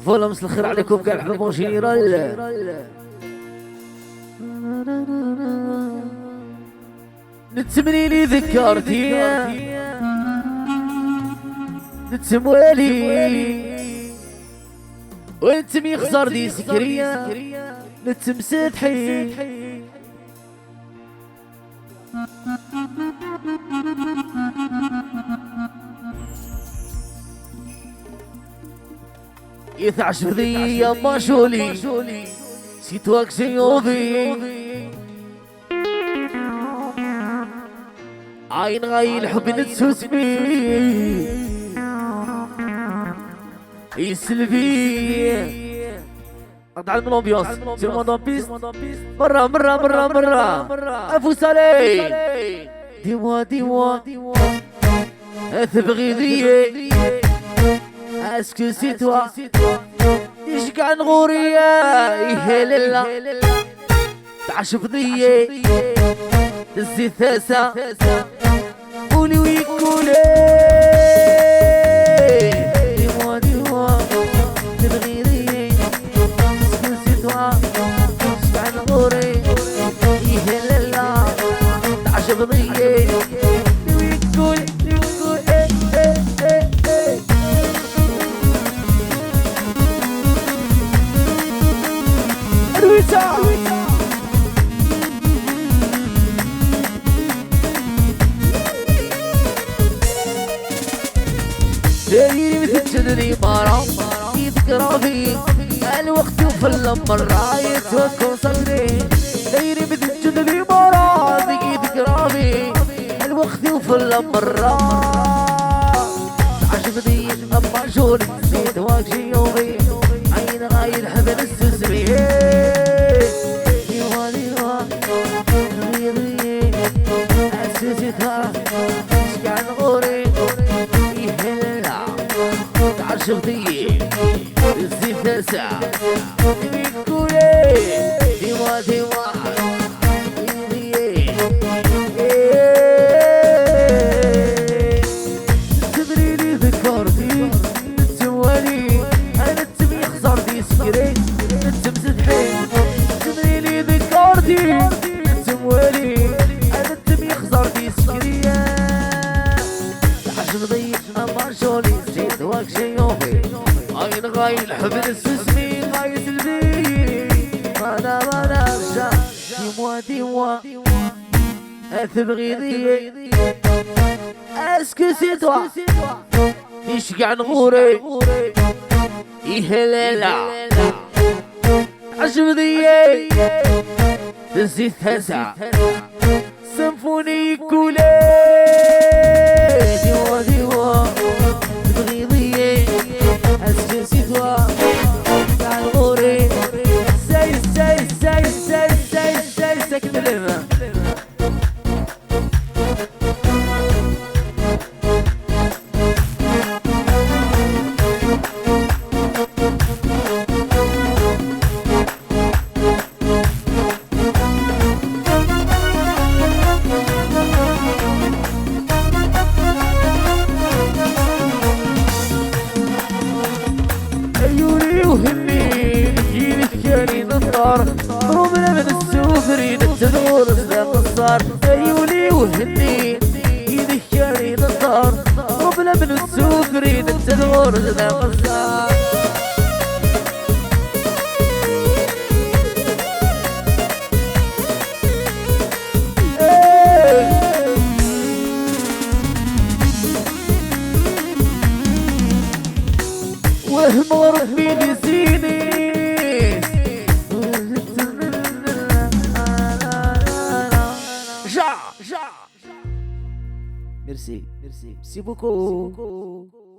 فوالا مسا الخير عليكم كاع الحباب اون جينيرال. نتمني لي ذكرتي نتموالي وانتم يخسر دي سكرية نتمسدحي يثعش بذي يا ماشولي سيتواك سيوفي عين غاي الحب نتسوسمي يسلبي قطع من الامبيونس سيرمون دامبيس مرة افوس علي ديموا تبغي ذي اسكو سي توا يشقع نغوريا يهللا تعشف ضيي تزي ثاسة قولي ويقولي ديموا تبغي ذي اسكو سي توا يشقع نغوري يهللا تعشف ضيي ويقولي دايري مثل جدري مرة يذكر في الوقت وفي المرة يتوكل صدري دايري مثل جدري مرة يذكر في الوقت وفي المرة عجبني أما شوني نسيت واكشي يومي عين غاي الحبل السسمي شغلي الزيت تسع بيقولي ديوا تدري لي ذكرتي نتوالي انا تبي خسر دي سكري نتمسدحي تدري لي ذكرتي نتوالي انا تبي خسر دي سكري عجبني اما شولي زيد واكشي يومي عين غاي الحب السسمي غاي سلبي ما نرجع ديموا تبغي ذي اسكو سي توا يشقع نغوري يهلالا عجبني تزيد ثاسع سمفوني كولي ديوا تبغي ضيي اسكو سي توا تاع الغوري ساي ساكن لما رومنا من السوفرين التدور صداق الصار عيوني وهني يذكرني النصار رومنا من السوفرين التدور صداق الصار وهم ربي نسيني Merci beaucoup.